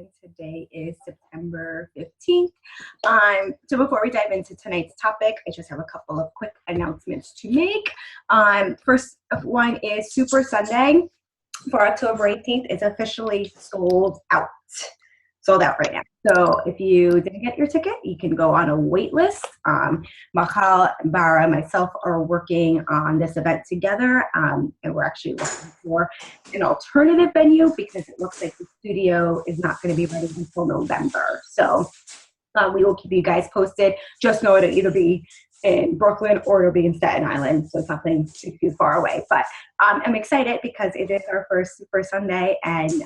and today is September 15th. So before we dive into tonight's topic, I just have a couple of quick announcements to make. First one is Super Sunday for October 18th is officially sold out. Sold out right now. So if you didn't get your ticket, you can go on a wait list. Michal, Bara, and myself are working on this event together, and we're actually looking for an alternative venue because it looks like the studio is not going to be ready until November. So we will keep you guys posted. Just know it'll either be in Brooklyn or it'll be in Staten Island, so it's nothing too far away. But I'm excited because it is our first Super Sunday, and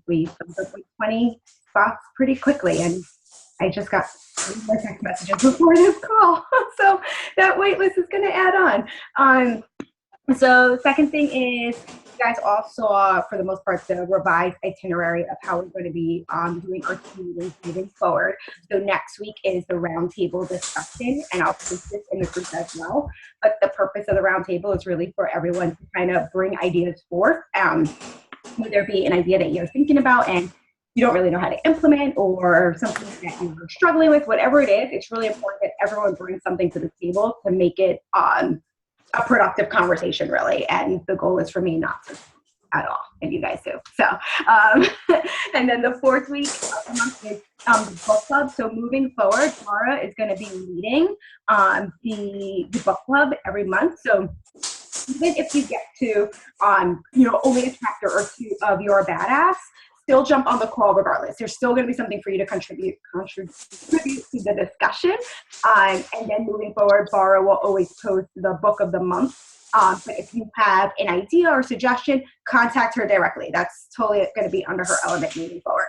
we filled up like 20 spots pretty quickly, and I just got more text messages before this call, so that wait list is going to add on. So the second thing is, you guys all saw, for the most part, the revised itinerary of how we're going to be doing our team meetings moving forward. So next week is the roundtable discussion, and I'll post this in the group as well. But the purpose of the roundtable is really for everyone to kind of bring ideas forth. Would there be an idea that you're thinking about and you don't really know how to implement, or something that you're struggling with, whatever it is, it's really important that everyone brings something to the table to make it a productive conversation, really. And the goal is for me not to at all, and you guys do. So, and then the fourth week of the month is the book club. So moving forward, Laura is going to be leading the book club every month. So even if you get to, only a chapter or two of Your Badass, still jump on the call regardless. There's still going to be something for you to contribute to the discussion. And then moving forward, Bara will always post the book of the month. But if you have an idea or suggestion, contact her directly. That's totally going to be under her element moving forward.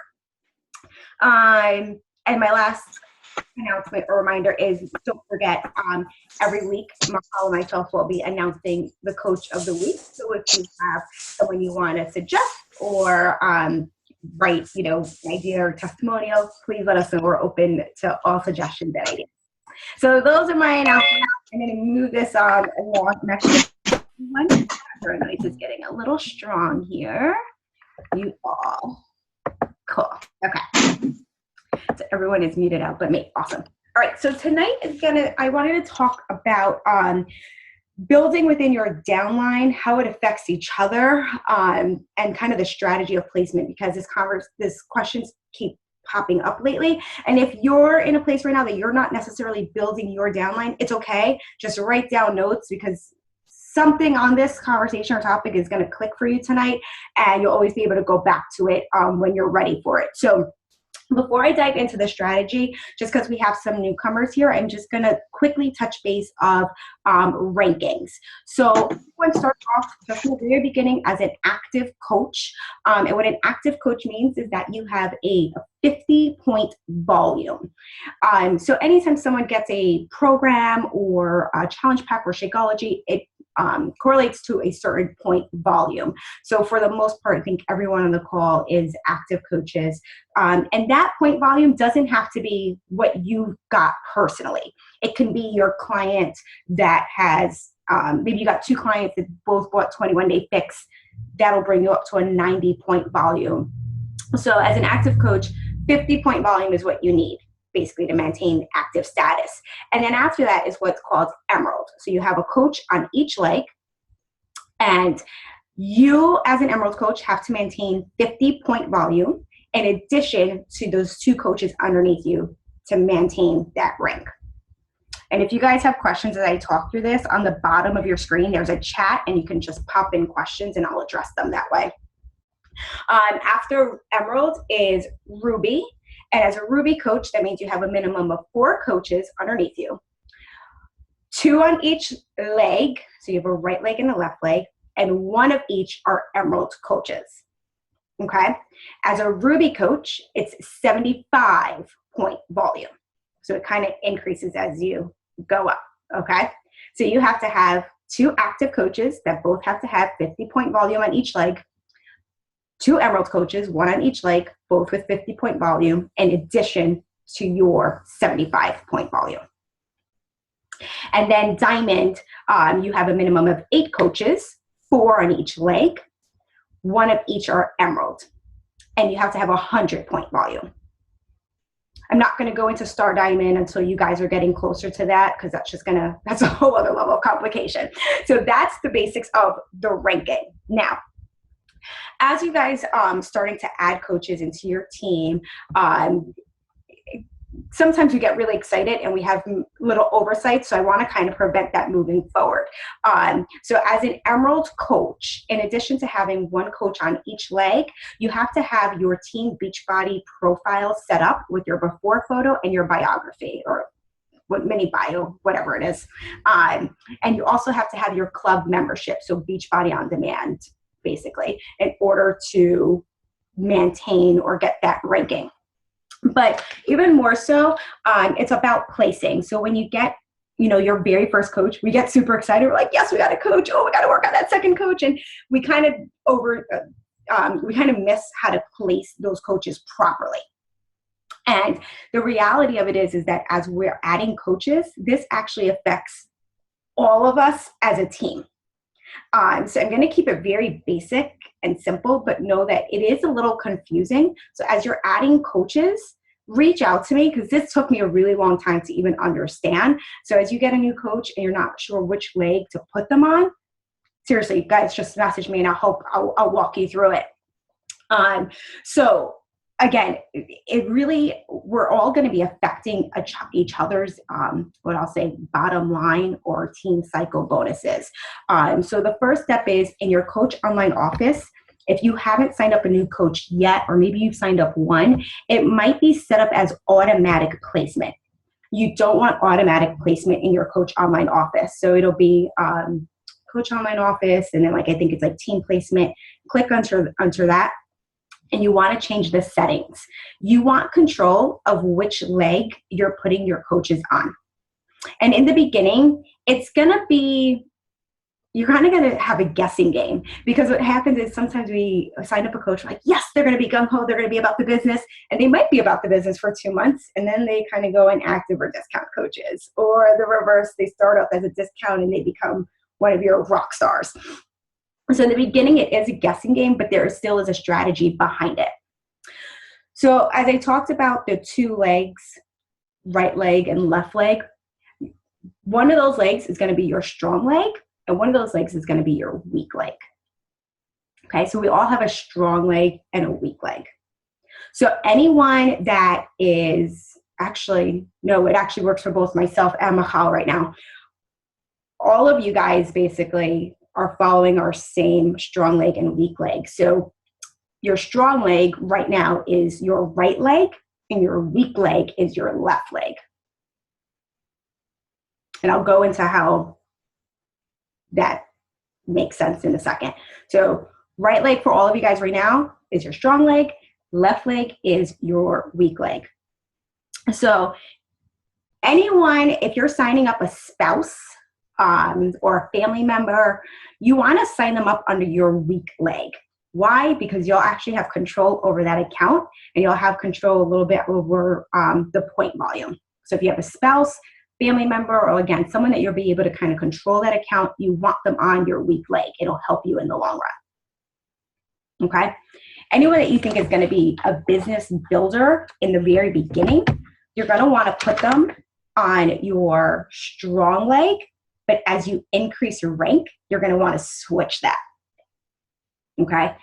And my last announcement or reminder is, don't forget, every week, Michal and myself will be announcing the coach of the week. So if you have someone you want to suggest or write, an idea or testimonial, please let us know. We're open to all suggestions and ideas. So those are my announcements. I'm going to move this on along next one. Our noise is getting a little strong here. You all. Cool. Okay. So everyone is muted out but me. Awesome. All right. So tonight I wanted to talk about building within your downline, how it affects each other, and kind of the strategy of placement, because this questions keep popping up lately. And if you're in a place right now that you're not necessarily building your downline, it's okay. Just write down notes, because something on this conversation or topic is going to click for you tonight, and you'll always be able to go back to it when you're ready for it. So before I dive into the strategy, just because we have some newcomers here, I'm just going to quickly touch base of rankings. So everyone starts off just in the very beginning as an active coach. And what an active coach means is that you have a 50-point volume. So anytime someone gets a program or a challenge pack or Shakeology, it correlates to a certain point volume. So for the most part, I think everyone on the call is active coaches. And that point volume doesn't have to be what you got personally. It can be your client that has, maybe you got two clients that both bought 21-day fix. That'll bring you up to a 90-point volume. So as an active coach, 50-point volume is what you need, basically, to maintain active status. And then after that is what's called emerald. So you have a coach on each leg, and you as an emerald coach have to maintain 50-point volume in addition to those two coaches underneath you to maintain that rank. And if you guys have questions as I talk through this, on the bottom of your screen, there's a chat, and you can just pop in questions and I'll address them that way. After emerald is ruby. And as a ruby coach, that means you have a minimum of 4 coaches underneath you, 2 on each leg. So you have a right leg and a left leg, and 1 of each are emerald coaches. Okay. As a ruby coach, it's 75-point volume. So it kind of increases as you go up. Okay. So you have to have 2 active coaches that both have to have 50-point volume on each leg, 2 emerald coaches, 1 on each leg, both with 50-point volume, in addition to your 75-point volume. And then diamond, you have a minimum of 8 coaches, 4 on each leg, 1 of each are emerald. and you have to have 100-point volume. I'm not going to go into Star Diamond until you guys are getting closer to that, because that's a whole other level of complication. So that's the basics of the ranking. Now, as you guys starting to add coaches into your team, sometimes we get really excited and we have little oversight. So I want to kind of prevent that moving forward. So as an Emerald coach, in addition to having one coach on each leg, you have to have your Team Beachbody profile set up with your before photo and your biography, or mini bio, whatever it is. And you also have to have your club membership, so Beachbody on Demand, basically, in order to maintain or get that ranking. But even more so, it's about placing. So when you get, your very first coach, we get super excited. We're like, yes, we got a coach. Oh, we got to work on that second coach. And we kind of miss how to place those coaches properly. And the reality of it is that as we're adding coaches, this actually affects all of us as a team. So I'm going to keep it very basic and simple, but know that it is a little confusing. So as you're adding coaches, reach out to me, because this took me a really long time to even understand. So as you get a new coach and you're not sure which leg to put them on, seriously, guys, just message me and I'll walk you through it. So again, we're all going to be affecting each other's, what I'll say, bottom line or team cycle bonuses. So the first step is in your coach online office. If you haven't signed up a new coach yet, or maybe you've signed up one, it might be set up as automatic placement. You don't want automatic placement in your coach online office. So it'll be coach online office, and then I think it's like team placement. Click onto that. And you want to change the settings. You want control of which leg you're putting your coaches on. And in the beginning, you're kind of going to have a guessing game, because what happens is sometimes we sign up a coach like, yes, they're going to be gung-ho, they're going to be about the business, and they might be about the business for 2 months, and then they kind of go inactive or discount coaches, or the reverse, they start off as a discount and they become one of your rock stars. So in the beginning, it is a guessing game, but there still is a strategy behind it. So as I talked about the 2 legs, right leg and left leg, one of those legs is going to be your strong leg, and one of those legs is going to be your weak leg. Okay, so we all have a strong leg and a weak leg. So anyone that is it actually works for both myself and Michal right now. All of you guys basically are following our same strong leg and weak leg. So your strong leg right now is your right leg, and your weak leg is your left leg. And I'll go into how that makes sense in a second. So right leg for all of you guys right now is your strong leg. Left leg is your weak leg. So anyone, if you're signing up a spouse or a family member, you want to sign them up under your weak leg. Why? Because you'll actually have control over that account, and you'll have control a little bit over the point volume. So if you have a spouse, family member, or again, someone that you'll be able to kind of control that account, you want them on your weak leg. It'll help you in the long run. Okay? Anyone that you think is going to be a business builder in the very beginning, you're going to want to put them on your strong leg, but as you increase your rank, you're going to want to switch that. Okay?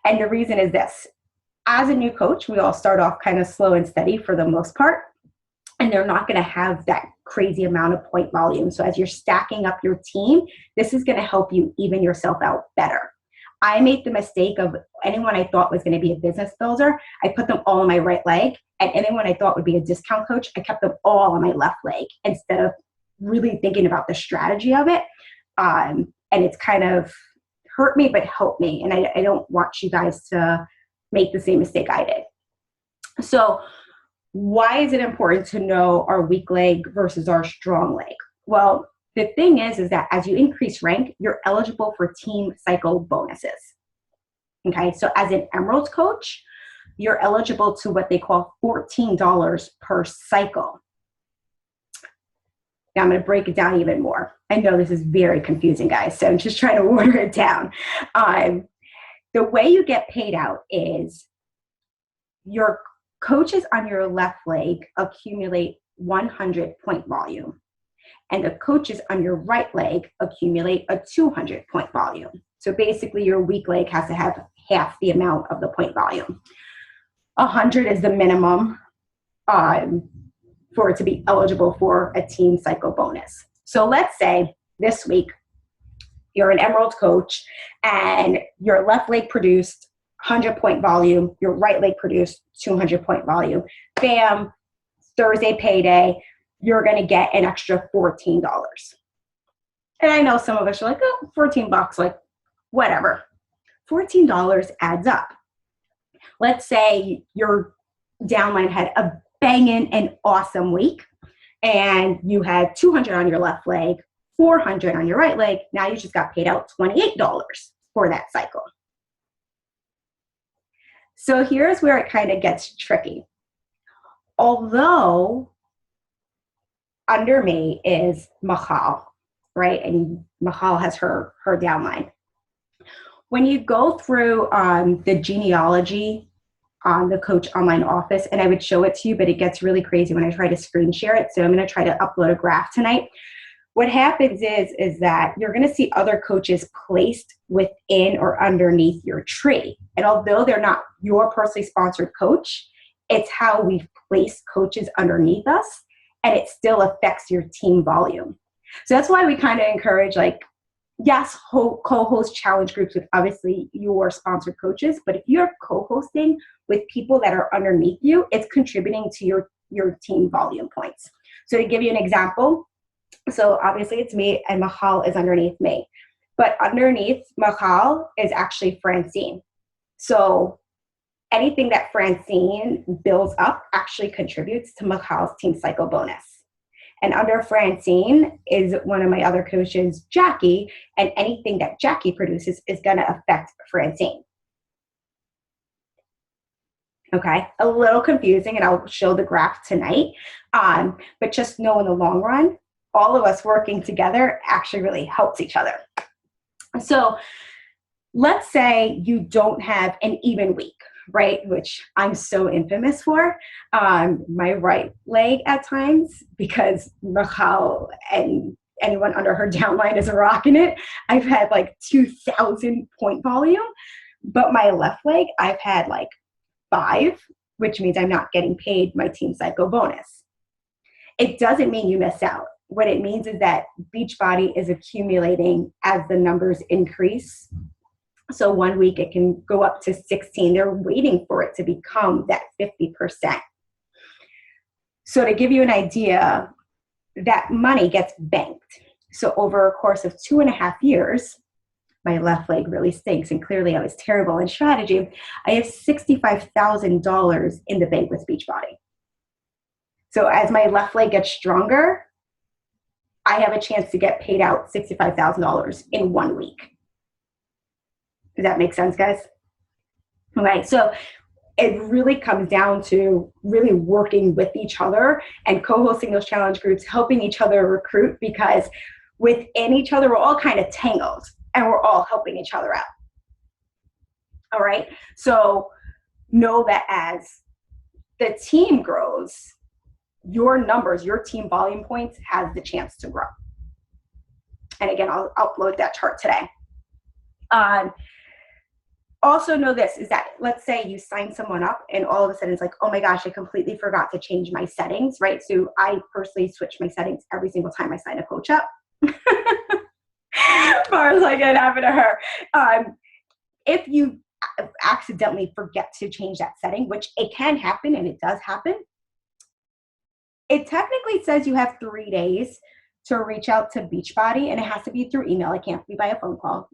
And the reason is this. As a new coach, we all start off kind of slow and steady for the most part, and they're not going to have that crazy amount of point volume. So as you're stacking up your team, this is going to help you even yourself out better. I made the mistake of anyone I thought was going to be a business builder, I put them all on my right leg, and anyone I thought would be a discount coach, I kept them all on my left leg instead of really thinking about the strategy of it. And it's kind of hurt me, but helped me. And I don't want you guys to make the same mistake I did. So why is it important to know our weak leg versus our strong leg? Well, the thing is that as you increase rank, you're eligible for team cycle bonuses. Okay, so as an Emerald coach, you're eligible to what they call $14 per cycle. Now I'm going to break it down even more. I know this is very confusing, guys, so I'm just trying to water it down. The way you get paid out is your coaches on your left leg accumulate 100 point volume, and the coaches on your right leg accumulate a 200 point volume. So basically your weak leg has to have half the amount of the point volume. 100 is the minimum for it to be eligible for a team cycle bonus. So let's say this week you're an Emerald coach and your left leg produced 100 point volume, your right leg produced 200 point volume. Bam, Thursday payday, you're going to get an extra $14. And I know some of us are like, oh, $14, like whatever. $14 adds up. Let's say your downline had a banging and awesome week and you had 200 on your left leg, 400 on your right leg. Now you just got paid out $28 for that cycle. So here's where it kind of gets tricky. Although under me is Mahal, right? And Mahal has her downline. When you go through the genealogy on the Coach Online Office, and I would show it to you, but it gets really crazy when I try to screen share it. So I'm going to try to upload a graph tonight. What happens is that you're going to see other coaches placed within or underneath your tree. And although they're not your personally sponsored coach, it's how we place coaches underneath us, and it still affects your team volume. So that's why we kind of encourage, like, yes, co-host challenge groups with obviously your sponsored coaches, but if you're co-hosting with people that are underneath you, it's contributing to your team volume points. So to give you an example, so obviously it's me and Mahal is underneath me, but underneath Mahal is actually Francine. So anything that Francine builds up actually contributes to Mahal's team cycle bonus. And under Francine is one of my other coaches, Jackie, and anything that Jackie produces is going to affect Francine. Okay, a little confusing, and I'll show the graph tonight, but just know in the long run, all of us working together actually really helps each other. So let's say you don't have an even week, right? Which I'm so infamous for. My right leg at times, because Mahal and anyone under her downline is rocking it. I've had like 2,000 point volume, but my left leg, I've had like 5, which means I'm not getting paid my team cycle bonus. It doesn't mean you miss out. What it means is that Beachbody is accumulating as the numbers increase. So one week it can go up to 16. They're waiting for it to become that 50%. So to give you an idea, that money gets banked. So over a course of 2.5 years, my left leg really stinks, and clearly I was terrible in strategy. I have $65,000 in the bank with Beachbody. So as my left leg gets stronger, I have a chance to get paid out $65,000 in 1 week. Does that make sense, guys? All right, so it really comes down to really working with each other and co-hosting those challenge groups, helping each other recruit, because within each other, we're all kind of tangled and we're all helping each other out. All right, so know that as the team grows, your numbers, your team volume points has the chance to grow. And again, I'll upload that chart today. Also know this, is that let's say you sign someone up and all of a sudden it's like, oh my gosh, I completely forgot to change my settings, right? So I personally switch my settings every single time I sign a coach up. As far as like it happened to her. If you accidentally forget to change that setting, which it can happen and it does happen, it technically says you have 3 days to reach out to Beachbody, and it has to be through email. It can't be by a phone call.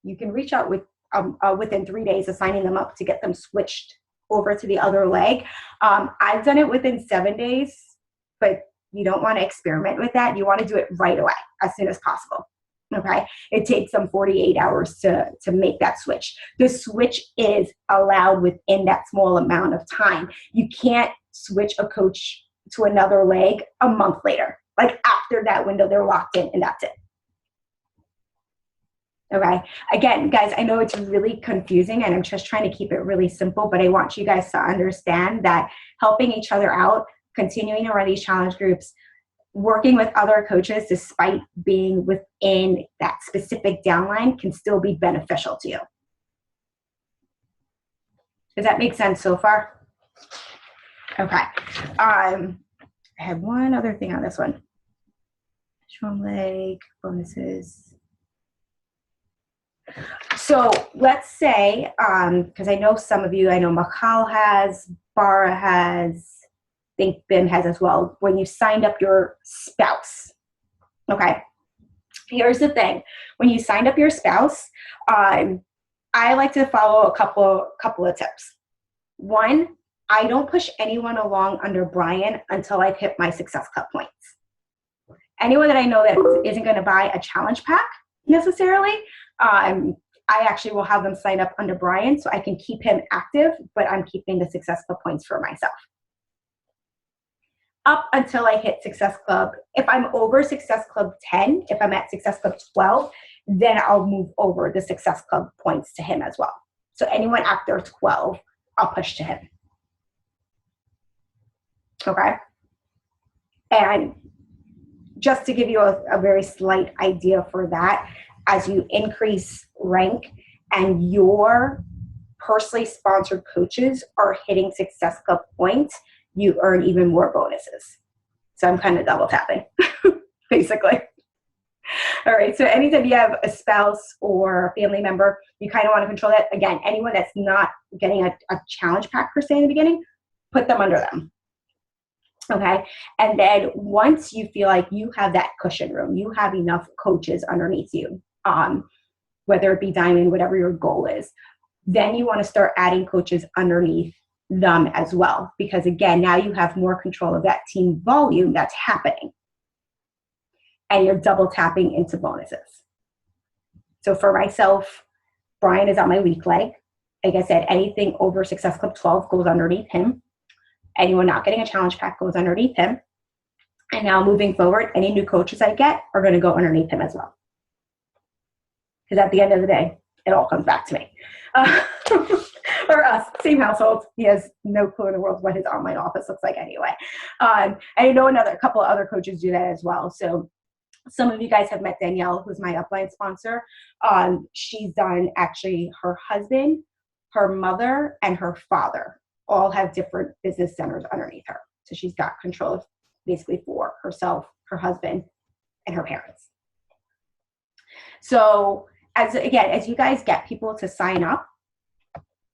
You can reach out within 3 days of signing them up to get them switched over to the other leg. I've done it within 7 days, but you don't want to experiment with that. You want to do it right away, as soon as possible. Okay, it takes them 48 hours to make that switch. The switch is allowed within that small amount of time. You can't switch a coach to another leg a month later. Like after that window, they're locked in and that's it. Okay. Again, guys, I know it's really confusing and I'm just trying to keep it really simple, but I want you guys to understand that helping each other out, continuing to run these challenge groups, working with other coaches despite being within that specific downline can still be beneficial to you. Does that make sense so far? Okay. I have one other thing on this one. Strong leg, bonuses. So let's say, because I know some of you, I know Makal has, Bara has, I think Bim has as well, when you signed up your spouse. Okay. Here's the thing. When you signed up your spouse, I like to follow a couple of tips. One, I don't push anyone along under Brian until I've hit my Success Club points. Anyone that I know that isn't going to buy a challenge pack necessarily, I actually will have them sign up under Brian so I can keep him active, but I'm keeping the Success Club points for myself. Up until I hit Success Club, if I'm over Success Club 10, if I'm at Success Club 12, then I'll move over the Success Club points to him as well. So anyone after 12, I'll push to him. Okay? And just to give you a very slight idea for that, as you increase rank and your personally sponsored coaches are hitting Success Club points, you earn even more bonuses. So I'm kind of double tapping, basically. All right, so anytime you have a spouse or a family member, you kind of want to control that. Again, anyone that's not getting a challenge pack per se in the beginning, put them under them. Okay, and then once you feel like you have that cushion room, you have enough coaches underneath you, whether it be diamond, whatever your goal is, then you want to start adding coaches underneath them as well. Because again, now you have more control of that team volume that's happening. And you're double tapping into bonuses. So for myself, Brian is on my weak leg. Like I said, anything over Success Club 12 goes underneath him. Anyone not getting a challenge pack goes underneath him. And now moving forward, any new coaches I get are going to go underneath him as well. Because at the end of the day, it all comes back to me. Or us, same household. He has no clue in the world what his online office looks like anyway. I know a couple of other coaches do that as well. So some of you guys have met Danielle, who's my upline sponsor. She's done actually her husband, her mother, and her father all have different business centers underneath her. So she's got control of basically for herself, her husband, and her parents. So as you guys get people to sign up,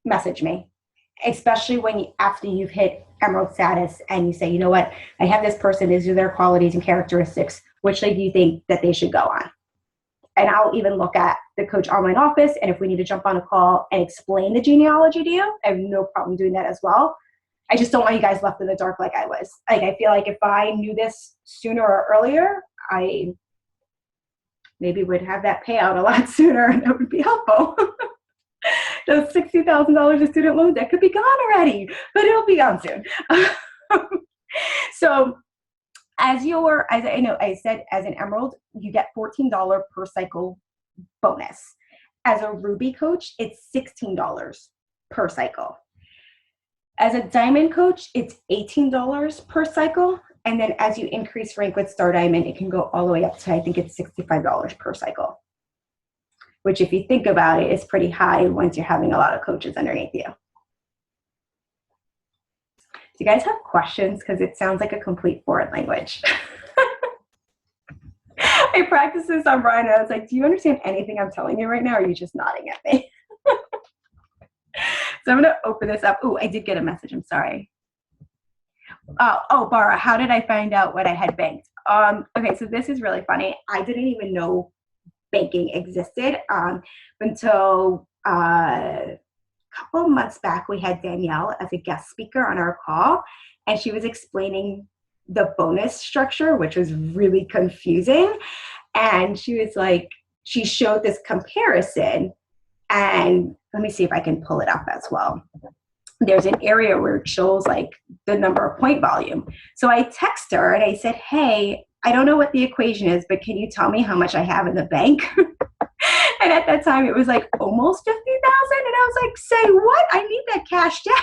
message me, especially after you've hit Emerald status and you say, you know what, I have this person, these are their qualities and characteristics, which leg do you think that they should go on? And I'll even look at the coach online office, and if we need to jump on a call and explain the genealogy to you, I have no problem doing that as well. I just don't want you guys left in the dark like I was. Like, I feel like if I knew this sooner or earlier, I maybe would have that payout a lot sooner, and that would be helpful. Those $60,000 of student loans, that could be gone already, but it'll be gone soon. So as I said, as an Emerald, you get $14 per cycle bonus. As a Ruby coach, it's $16 per cycle. As a Diamond coach, it's $18 per cycle. And then as you increase rank with Star Diamond, it can go all the way up to, I think it's $65 per cycle, which if you think about it, is pretty high once you're having a lot of coaches underneath you. Do you guys have questions? Because it sounds like a complete foreign language. I practiced this on Brian, and I was like, do you understand anything I'm telling you right now, or are you just nodding at me? So I'm going to open this up. Oh, I did get a message. I'm sorry. Oh, Bara, how did I find out what I had banked? Okay, so this is really funny. I didn't even know banking existed until a couple of months back. We had Danielle as a guest speaker on our call, and she was explaining the bonus structure, which was really confusing. And she was like, she showed this comparison, and let me see if I can pull it up as well. There's an area where it shows like the number of point volume. So I text her and I said, hey, I don't know what the equation is, but can you tell me how much I have in the bank? And at that time, it was like almost 50,000. And I was like, say what? I need that cash down.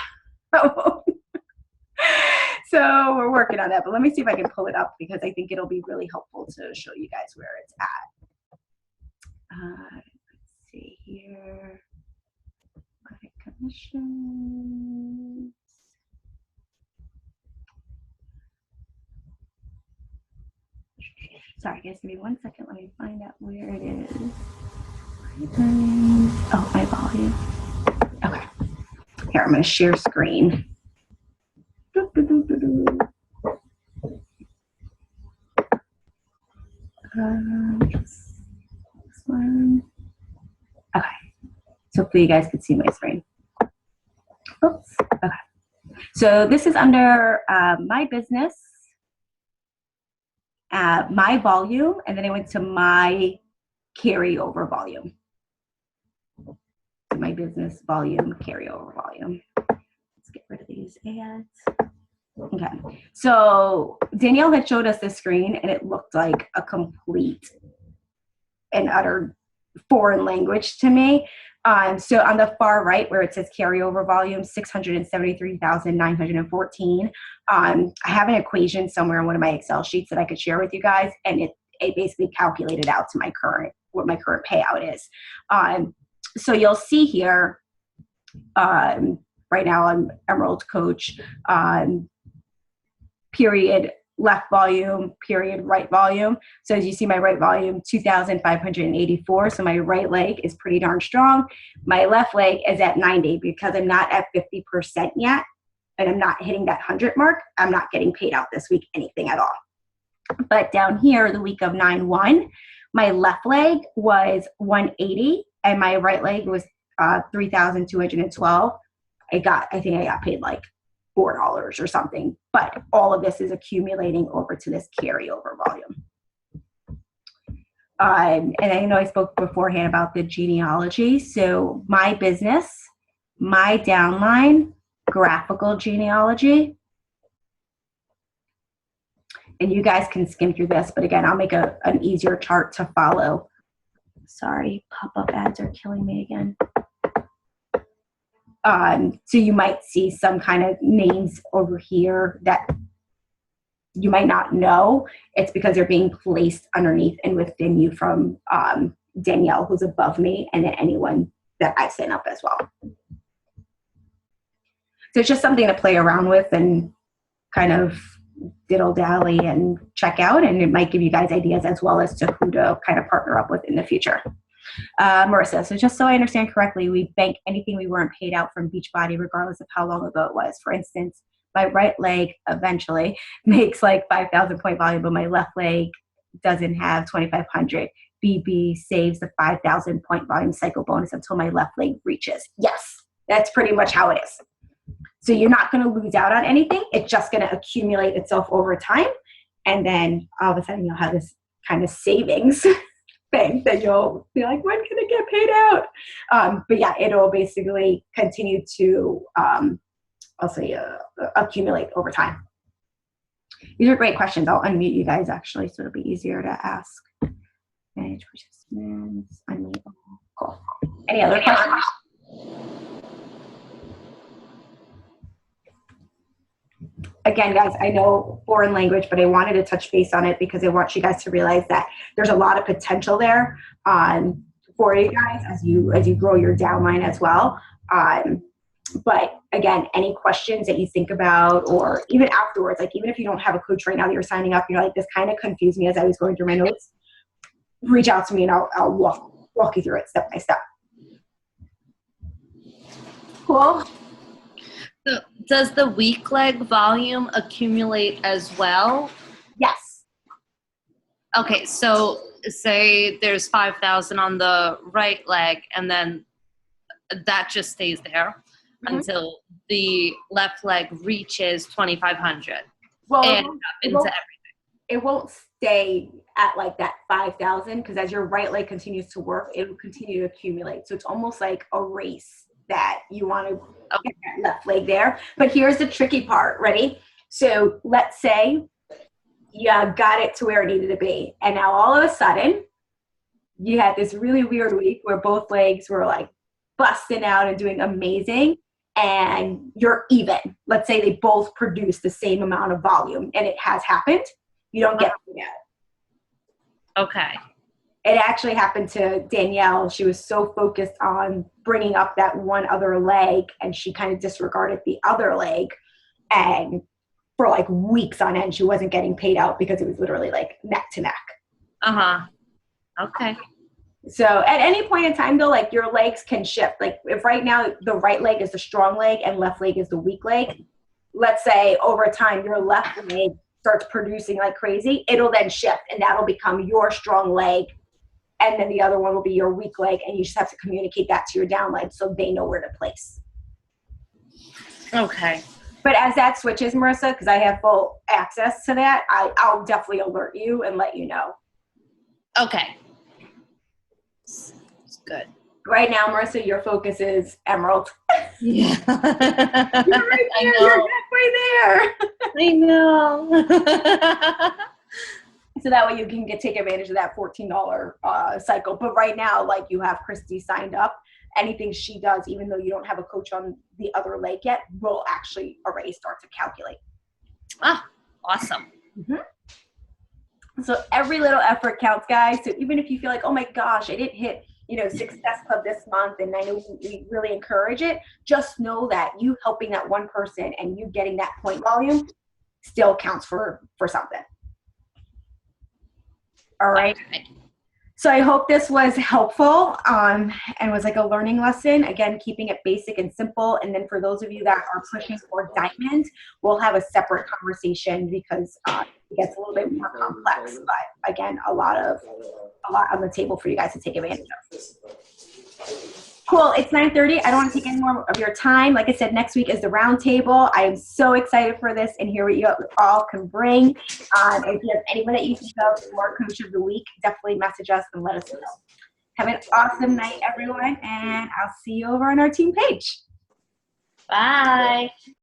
So we're working on that. But let me see if I can pull it up because I think it'll be really helpful to show you guys where it's at. Let's see here. Credit commissions. Sorry, guys, give me 1 second. Let me find out where it is. Oh, my volume. Okay. Here, I'm going to share screen. This one. Okay. So hopefully you guys can see my screen. Oops. Okay. So this is under my business, my volume, and then I went to my carryover volume. My business volume, carryover volume. Let's get rid of these ads. Okay. So Danielle had showed us this screen and it looked like a complete and utter foreign language to me. So on the far right where it says carryover volume, 673,914. I have an equation somewhere in one of my Excel sheets that I could share with you guys, and it basically calculated out to what my current payout is. So you'll see here, right now I'm Emerald Coach, period left volume, period right volume. So as you see, my right volume, 2,584. So my right leg is pretty darn strong. My left leg is at 90 because I'm not at 50% yet, and I'm not hitting that 100 mark. I'm not getting paid out this week anything at all. But down here, the week of 9/1, my left leg was 180 and my right leg was 3,212. I think I got paid like $4 or something, but all of this is accumulating over to this carryover volume. And I know I spoke beforehand about the genealogy. So my business, my downline, graphical genealogy. And you guys can skim through this, but again, I'll make an easier chart to follow. Sorry, pop-up ads are killing me again. So you might see some kind of names over here that you might not know. It's because they're being placed underneath and within you from Danielle, who's above me, and then anyone that I sign up as well. So it's just something to play around with and kind of diddle-dally and check out, and it might give you guys ideas as well as to who to kind of partner up with in the future. Marissa, so just so I understand correctly, we bank anything we weren't paid out from Beachbody regardless of how long ago it was. For instance, my right leg eventually makes like 5,000 point volume, but my left leg doesn't have 2,500. BB saves the 5,000 point volume cycle bonus until my left leg reaches. Yes, that's pretty much how it is. So you're not going to lose out on anything. It's just going to accumulate itself over time. And then all of a sudden you'll have this kind of savings thing that you'll be like, when can I get paid out? But yeah, it'll basically continue to accumulate over time. These are great questions. I'll unmute you guys actually, so it'll be easier to ask. Manage participants, unmute. Cool. Any other questions? Again, guys, I know foreign language, but I wanted to touch base on it because I want you guys to realize that there's a lot of potential there for you guys as you grow your downline as well. But again, any questions that you think about, or even afterwards, like even if you don't have a coach right now that you're signing up, you're like, this kind of confused me as I was going through my notes, reach out to me and I'll walk you through it step by step. Cool. So does the weak leg volume accumulate as well? Yes. Okay, so say there's 5,000 on the right leg, and then that just stays there until the left leg reaches 2,500. Well, and it won't stay at like that 5,000 because as your right leg continues to work, it will continue to accumulate. So it's almost like a race that you want to get that left leg there. But here's the tricky part. Ready? So let's say you got it to where it needed to be. And now all of a sudden, you had this really weird week where both legs were like busting out and doing amazing, and you're even. Let's say they both produce the same amount of volume, and it has happened. You don't get paid out. Okay. It actually happened to Danielle. She was so focused on bringing up that one other leg, and she kind of disregarded the other leg. And for like weeks on end, she wasn't getting paid out because it was literally like neck to neck. Uh-huh. Okay. So at any point in time, though, like your legs can shift. Like if right now the right leg is the strong leg and left leg is the weak leg, let's say over time your left leg starts producing like crazy, it'll then shift and that'll become your strong leg. And then the other one will be your weak leg, and you just have to communicate that to your down leg so they know where to place. Okay. But as that switches, Marissa, because I have full access to that, I'll definitely alert you and let you know. Okay. It's good. Right now, Marissa, your focus is emerald. Yeah. You're right there. I You're halfway there. know. So that way you can take advantage of that $14 cycle. But right now, like you have Christy signed up. Anything she does, even though you don't have a coach on the other leg yet, will actually already start to calculate. Ah, awesome. Mm-hmm. So every little effort counts, guys. So even if you feel like, oh my gosh, I didn't hit, Success Club this month, and I know we really encourage it, just know that you helping that one person and you getting that point volume still counts for something. All right. Okay. So I hope this was helpful and was like a learning lesson. Again, keeping it basic and simple. And then for those of you that are pushing for diamond, we'll have a separate conversation because it gets a little bit more complex. But again, a lot on the table for you guys to take advantage of. Cool. It's 9:30. I don't want to take any more of your time. Like I said, next week is the round table. I am so excited for this and hear what you all can bring. If you have anyone that you think of for Coach of the Week, definitely message us and let us know. Have an awesome night, everyone, and I'll see you over on our team page. Bye.